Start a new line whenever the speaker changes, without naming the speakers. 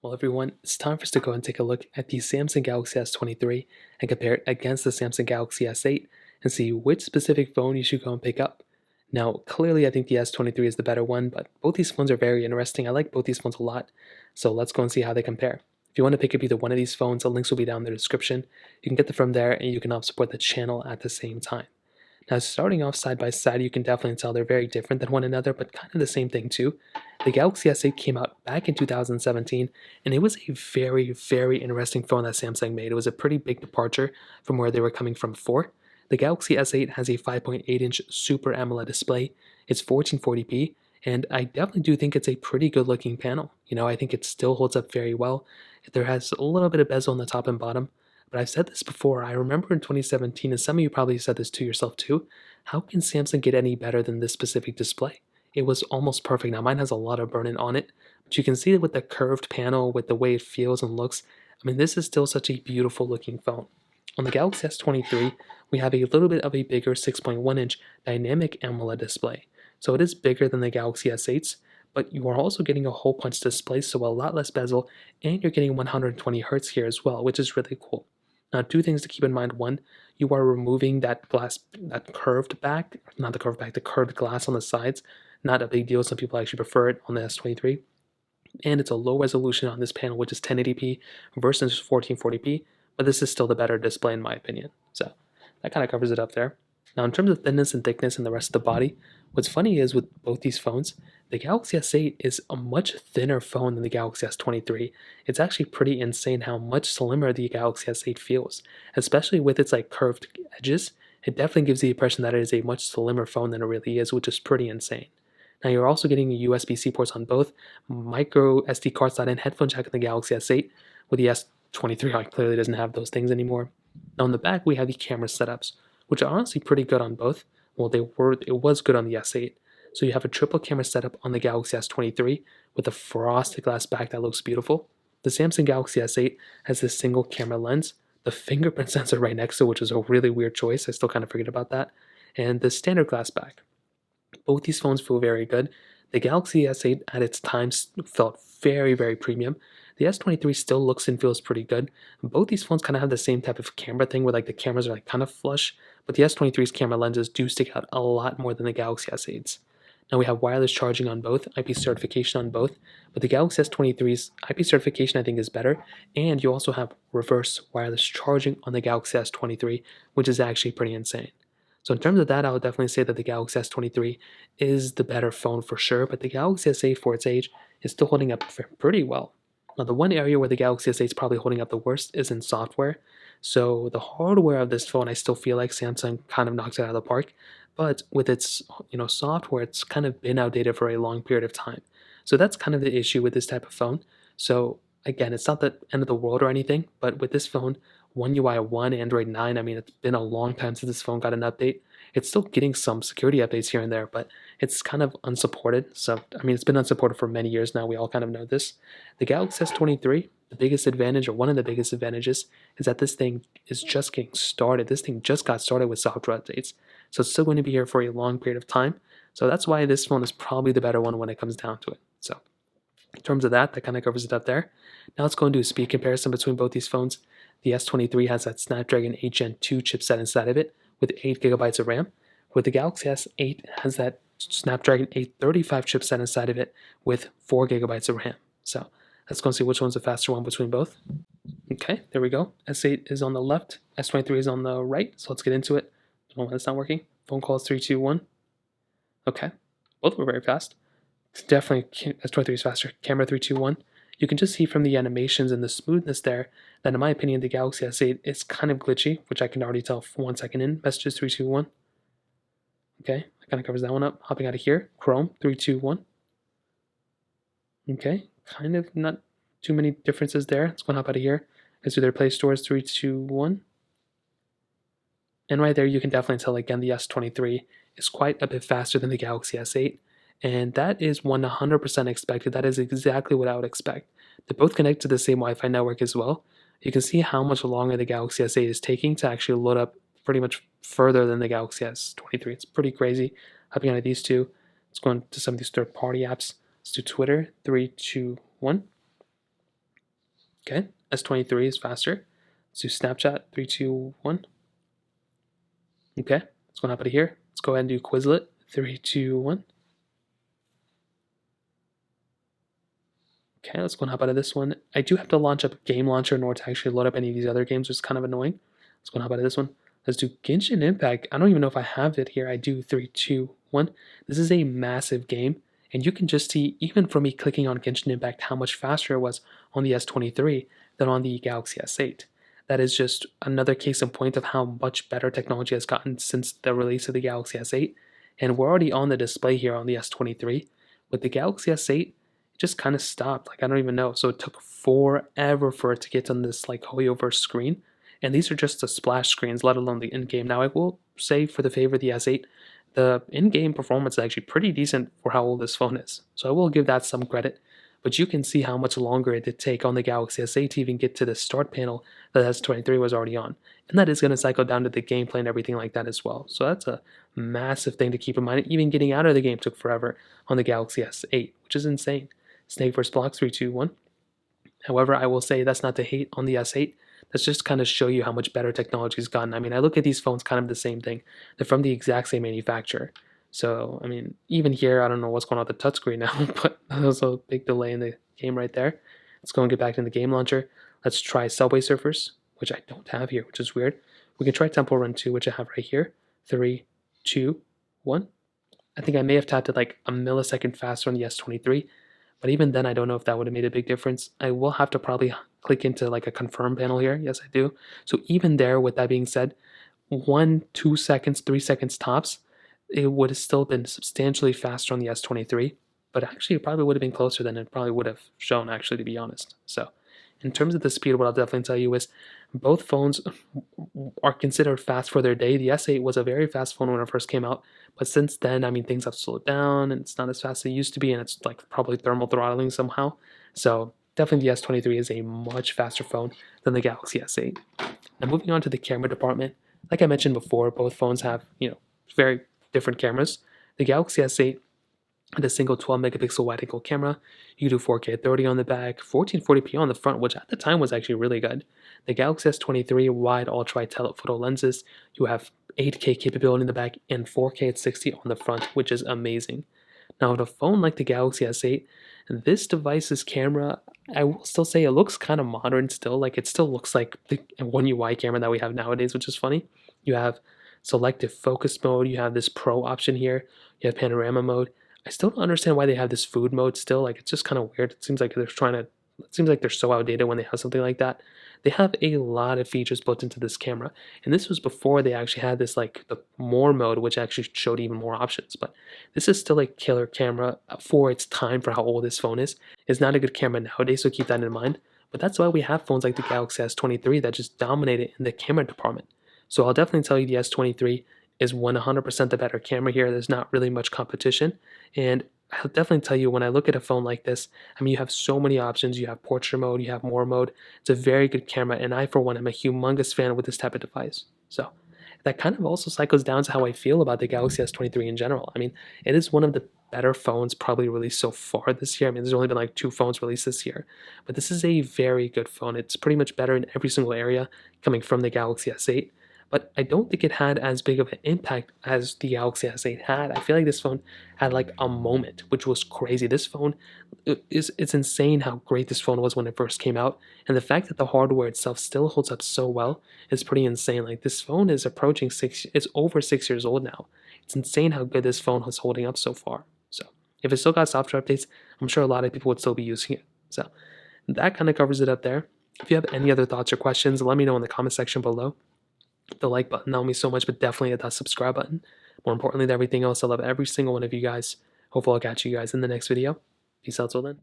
Well, everyone, it's time for us to go and take a look at the Samsung Galaxy S23 and compare it against the Samsung Galaxy S8 and see which specific phone you should go and pick up. Now, clearly, I think the S23 is the better one, but both these phones are very interesting. I like both these phones a lot, so let's go and see how they compare. If you want to pick up either one of these phones, the links will be down in the description. You can get them from there, and you can help support the channel at the same time. Now, starting off side by side, you can definitely tell they're very different than one another, but kind of the same thing too. The Galaxy S8 came out back in 2017, and it was a very, very interesting phone that Samsung made. It was a pretty big departure from where they were coming from before. The Galaxy S8 has a 5.8-inch Super AMOLED display. It's 1440p, and I definitely do think it's a pretty good-looking panel. I think it still holds up very well. There has a little bit of bezel on the top and bottom, but I've said this before. I remember in 2017, and some of you probably said this to yourself too. How can Samsung get any better than this specific display? It was almost perfect. Now, mine has a lot of burn-in on it, but you can see it with the curved panel, with the way it feels and looks. I mean, this is still such a beautiful looking phone. On the Galaxy S23, we have a little bit of a bigger 6.1-inch dynamic AMOLED display. So it is bigger than the Galaxy S8's, but you are also getting a hole punch display, so a lot less bezel, and you're getting 120 Hz here as well, which is really cool. Now, two things to keep in mind. One, you are removing that glass, that curved back, not the curved back, the curved glass on the sides. Not a big deal. Some people actually prefer it on the S23. And it's a low resolution on this panel, which is 1080p versus 1440p, but this is still the better display in my opinion. So that kind of covers it up there. Now, in terms of thickness and thickness and the rest of the body, what's funny is with both these phones, the Galaxy S8 is a much thinner phone than the Galaxy S23. It's actually pretty insane how much slimmer the Galaxy S8 feels, especially with its curved edges. It definitely gives the impression that it is a much slimmer phone than it really is, which is pretty insane. Now, you're also getting USB-C ports on both, micro SD card slot and headphone jack in the Galaxy S8. With the S23, it clearly doesn't have those things anymore. Now, on the back, we have the camera setups, which are honestly pretty good on both. Well, it was good on the S8. So you have a triple camera setup on the Galaxy S23 with a frosted glass back that looks beautiful. The Samsung Galaxy S8 has this single camera lens, the fingerprint sensor right next to it, which is a really weird choice. I still kind of forget about that. And the standard glass back. Both these phones feel very good. The Galaxy S8 at its time felt very, very premium. The S23 still looks and feels pretty good. Both these phones kind of have the same type of camera thing where the cameras are kind of flush, but the S23's camera lenses do stick out a lot more than the Galaxy S8's. Now we have wireless charging on both, IP certification on both, but the Galaxy S23's IP certification I think is better, and you also have reverse wireless charging on the Galaxy S23, which is actually pretty insane. So in terms of that, I would definitely say that the Galaxy S23 is the better phone for sure, but the Galaxy S8 for its age is still holding up pretty well. Now, the one area where the Galaxy S8 is probably holding up the worst is in software. So the hardware of this phone, I still feel like Samsung kind of knocks it out of the park, but with its software, it's kind of been outdated for a long period of time. So that's kind of the issue with this type of phone. So again, it's not the end of the world or anything, but with this phone, One UI 1, Android 9, I mean, it's been a long time since this phone got an update. It's still getting some security updates here and there, but it's kind of unsupported. So, I mean, it's been unsupported for many years now. We all kind of know this. The Galaxy S23, the biggest advantage, or one of the biggest advantages, is that this thing is just getting started. This thing just got started with software updates. So it's still going to be here for a long period of time. So that's why this phone is probably the better one when it comes down to it. So in terms of that, that kind of covers it up there. Now let's go and do a speed comparison between both these phones. The S23 has that Snapdragon 8 Gen 2 chipset inside of it with 8 gigabytes of RAM, where the Galaxy S8 has that Snapdragon 835 chipset inside of it with 4 gigabytes of RAM. So let's go and see which one's the faster one between both. Okay, there we go. S8 is on the left, S23 is on the right, so let's get into it. I don't know why that's not working. Phone call is 3, 2, 1. Okay, both were very fast. Definitely S23 is faster. Camera 3, 2, 1. You can just see from the animations and the smoothness there that in my opinion the Galaxy S8 is kind of glitchy, which I can already tell 1 second in. Messages 3, 2, 1. Okay, that kind of covers that one up. Hopping out of here, Chrome 3, 2, 1. Okay, kind of not too many differences there. Let's go and hop out of here. Let's do their Play Stores 3, 2, 1. And right there you can definitely tell again the S23 is quite a bit faster than the Galaxy S8. And that is 100% expected. That is exactly what I would expect. They both connect to the same Wi-Fi network as well. You can see how much longer the Galaxy S8 is taking to actually load up pretty much further than the Galaxy S23. It's pretty crazy. Hopping out of these two, let's go into some of these third-party apps. Let's do Twitter, 3, 2, 1. Okay, S23 is faster. Let's do Snapchat, 3, 2, 1. Okay, what's going to happen here? Let's go ahead and do Quizlet, 3, 2, 1. Okay, let's go and hop out of this one. I do have to launch up a game launcher in order to actually load up any of these other games, which is kind of annoying. Let's go and hop out of this one. Let's do Genshin Impact. I don't even know if I have it here. I do 3, 2, 1. This is a massive game, and you can just see, even from me clicking on Genshin Impact, how much faster it was on the S23 than on the Galaxy S8. That is just another case in point of how much better technology has gotten since the release of the Galaxy S8. And we're already on the display here on the S23. With the Galaxy S8, just kind of stopped. Like, I don't even know. So it took forever for it to get on this like HoYoverse screen. And these are just the splash screens, let alone the in-game. Now, I will say for the favor of the S8, the in-game performance is actually pretty decent for how old this phone is. So I will give that some credit. But you can see how much longer it did take on the Galaxy S8 to even get to the start panel that S23 was already on. And that is going to cycle down to the gameplay and everything like that as well. So that's a massive thing to keep in mind. Even getting out of the game took forever on the Galaxy S8, which is insane. Snake vs. Block, 3, 2, 1. However, I will say that's not to hate on the S8. That's just kind of show you how much better technology's gotten. I mean, I look at these phones kind of the same thing. They're from the exact same manufacturer. So, I mean, even here, I don't know what's going on with the touchscreen now, but there's a big delay in the game right there. Let's go and get back in the game launcher. Let's try Subway Surfers, which I don't have here, which is weird. We can try Temple Run 2, which I have right here. 3, 2, 1. I think I may have tapped it like a millisecond faster on the S23, but even then, I don't know if that would have made a big difference. I will have to probably click into like a confirm panel here. Yes, I do. So even there, with that being said, 1, 2 seconds, 3 seconds tops, it would have still been substantially faster on the S23, but actually it probably would have been closer than it probably would have shown, actually, to be honest. So in terms of the speed, what I'll definitely tell you is both phones are considered fast for their day. The S8 was a very fast phone when it first came out, but since then, I mean, things have slowed down and it's not as fast as it used to be, and it's like probably thermal throttling somehow. So definitely the S23 is a much faster phone than the Galaxy S8. Now moving on to the camera department, like I mentioned before, both phones have, very different cameras. The Galaxy S8 had a single 12 megapixel wide angle camera. You can do 4K at 30 on the back, 1440p on the front, which at the time was actually really good. The Galaxy S23 wide ultra wide telephoto lenses. You have 8K capability in the back and 4K at 60 on the front, which is amazing. Now, with a phone like the Galaxy S8, this device's camera, I will still say it looks kind of modern still. Like, it still looks like the One UI camera that we have nowadays, which is funny. You have selective focus mode. You have this pro option here. You have panorama mode. I still don't understand why they have this food mode still. Like, it's just kind of weird. It seems like they're so outdated when they have something like that. They have a lot of features built into this camera, and this was before they actually had this, like, the more mode, which actually showed even more options. But this is still a killer camera for its time, for how old this phone is. It's not a good camera nowadays, so keep that in mind. But that's why we have phones like the Galaxy S23 that just dominated in the camera department. So I'll definitely tell you the S23 is 100% the better camera here. There's not really much competition. And I'll definitely tell you, when I look at a phone like this, I mean, you have so many options. You have portrait mode, you have more mode. It's a very good camera. And I, for one, am a humongous fan with this type of device. So that kind of also cycles down to how I feel about the Galaxy S23 in general. I mean, it is one of the better phones probably released so far this year. I mean, there's only been like 2 phones released this year, but this is a very good phone. It's pretty much better in every single area coming from the Galaxy S8. But I don't think it had as big of an impact as the Galaxy S8 had. I feel like this phone had like a moment, which was crazy. This phone it's insane how great this phone was when it first came out, and the fact that the hardware itself still holds up so well is pretty insane. Like, this phone is approaching it's over 6 years old now. It's insane how good this phone is holding up so far. So if it still got software updates, I'm sure a lot of people would still be using it. So that kind of covers it up there. If you have any other thoughts or questions, let me know in the comment section below. The like button, that will mean so much, but definitely hit that subscribe button. More importantly than everything else, I love every single one of you guys. Hopefully I'll catch you guys in the next video. Peace out till then.